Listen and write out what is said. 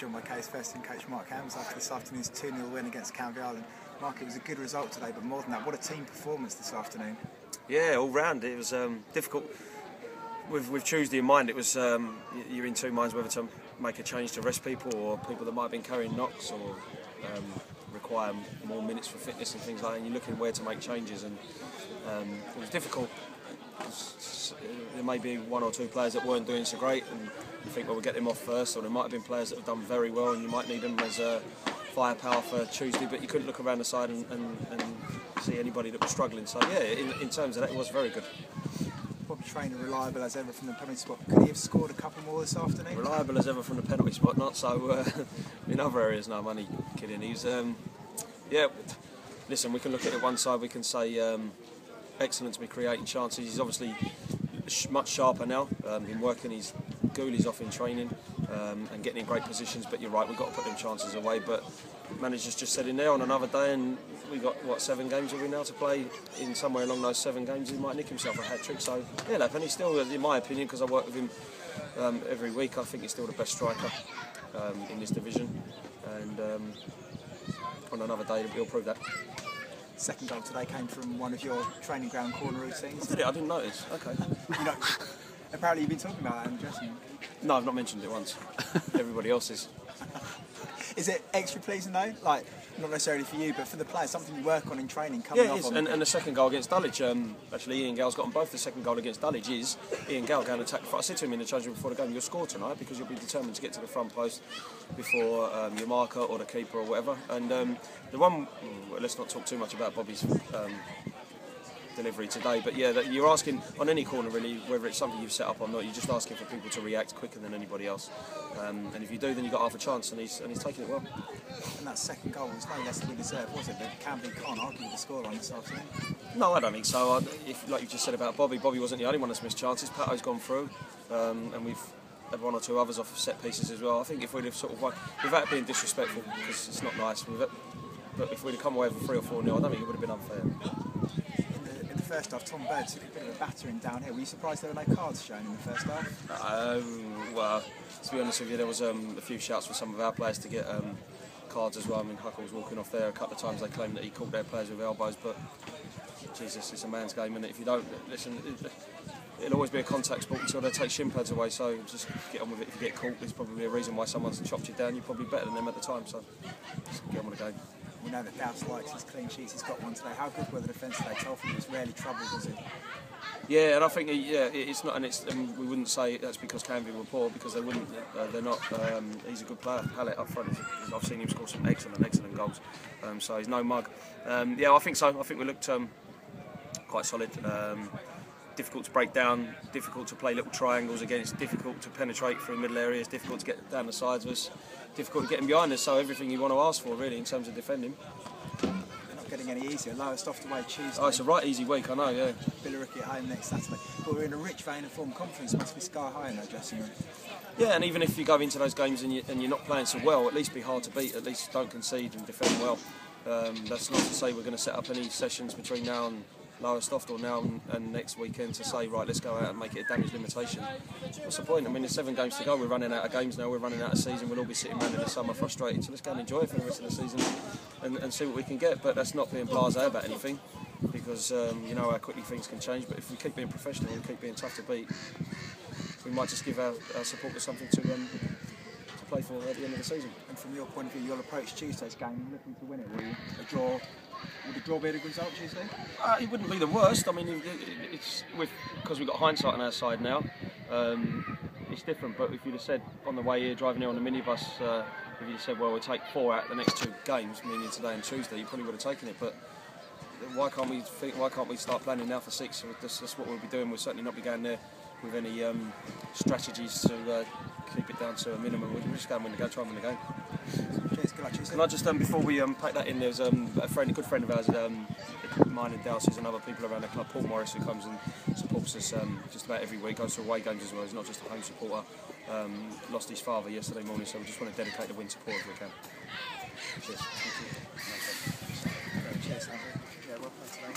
joined by K's first team coach Mark Hams after this afternoon's 2-0 win against Canvey Island. Mark, it was a good result today, but more than that, what a team performance this afternoon. Yeah, all round it was difficult. With Tuesday in mind, it was you're in two minds whether to make a change to rest people or people that might have been carrying knocks or require more minutes for fitness and things like that. And you're looking where to make changes, and it was difficult. There may be one or two players that weren't doing so great, and you think, well, we'll get them off first, or there might have been players that have done very well, and you might need them as firepower for Tuesday, but you couldn't look around the side and see anybody that was struggling. So yeah, in terms of that, it was very good. Bobby Traynor, reliable as ever from the penalty spot. Could he have scored a couple more this afternoon? Reliable as ever from the penalty spot, not so in other areas. No, I'm only kidding. He's yeah. Listen, we can look at it one side. We can say excellent to be creating chances. He's obviously much sharper now. Been working his ghoulies off in training and getting in great positions. But you're right, we've got to put them chances away. But manager's just said in there on another day, and we got what 7 games have we now to play? In somewhere along those 7 games, he might nick himself a hat trick. So yeah, and he's still, in my opinion, because I work with him every week, I think he's still the best striker in this division. And on another day, he'll prove that. Second goal today came from one of your training ground corner routines. Did it? I didn't notice. Okay. You know, apparently you've been talking about that in the dressing room. No, I've not mentioned it once. Everybody else is. Is it extra pleasing though? Like, not necessarily for you, but for the players, something you work on in training coming off on. And the second goal against Dulwich, actually Ian Gale's got on both. The second goal against Dulwich is Ian Gale going to attack the front. I said to him in the change room before the game, you'll score tonight because you'll be determined to get to the front post before your marker or the keeper or whatever. And the one, let's not talk too much about Bobby's delivery today, but yeah, that you're asking on any corner really, whether it's something you've set up or not, you're just asking for people to react quicker than anybody else, and if you do, then you've got half a chance, and he's taking it well. And that second goal was no less than we deserved, was it? That Canvey can't argue with the score on this afternoon. No, I don't think so. If, like you just said about Bobby wasn't the only one that's missed chances. Pato's gone through, and we've had 1 or 2 others off of set pieces as well. I think if we'd have sort of, without being disrespectful, because it's not nice, but if we'd have come away with 3 or 4-0, I don't think it would have been unfair. First half, Tom Bird took a bit of a battering down here. Were you surprised there were no cards shown in the first half? Well, to be honest with you, there was a few shouts for some of our players to get cards as well. I mean, Huckle was walking off there a couple of times. They claimed that he caught their players with elbows, but Jesus, it's a man's game, and if you don't listen, it'll always be a contact sport until they take shin pads away. So just get on with it. If you get caught, there's probably a reason why someone's chopped you down. You're probably better than them at the time. So just get on with the game. We know that Douse likes his clean sheets. He's got one today. How good were the defence today? Telford was rarely troubled, was he? Yeah, and I think it's not, and we wouldn't say that's because Canvey were poor, because they wouldn't. They're not. He's a good player. Pallet up front. I've seen him score some excellent goals. So he's no mug. Yeah, I think so. I think we looked quite solid. Difficult to break down, difficult to play little triangles against, difficult to penetrate through middle areas, difficult to get down the sides of us, difficult to get them behind us. So everything you want to ask for really in terms of defending. They're not getting any easier. Lowest off the way Tuesday. Oh, it's a right easy week, I know, yeah. Billericay at home next Saturday. But we're in a rich vein of form. Confidence must be sky high in that dressing room. Yeah, and even if you go into those games and you're not playing so well, at least be hard to beat, at least don't concede and defend well. That's not to say we're going to set up any sessions between now and Lowestoft or now and next weekend to say, right, let's go out and make it a damage limitation. What's the point? I mean, there's 7 games to go. We're running out of games now. We're running out of season. We'll all be sitting around in the summer frustrated. So let's go and enjoy it for the rest of the season and see what we can get. But that's not being blasé about anything, because you know how quickly things can change. But if we keep being professional and keep being tough to beat, we might just give our supporters something to play for at the end of the season. And from your point of view, you'll approach Tuesday's game looking to win it, will you? A draw. Would a draw be a good result, Tuesday? It wouldn't be the worst. I mean, it's because we've got hindsight on our side now. It's different. But if you'd have said on the way here, driving here on the minibus, if you'd have said, well, we'll take 4 out of the next 2 games, meaning today and Tuesday, you probably would have taken it. But why can't we start planning now for 6? That's what we'll be doing. We'll certainly not be going there with any strategies to keep it down to a minimum. We'll just go and win the game, try and win the game. Cheers, good luck, Tuesday. Can I just, before we pack that in, there's a good friend of ours, mine and Dows's and other people around the club, Paul Morris, who comes and supports us just about every week, goes to away games as well. He's not just a home supporter. Lost his father yesterday morning, so we just want to dedicate the win support if we can. Cheers. Thank you. Cheers, Andrew. Yeah, well played today.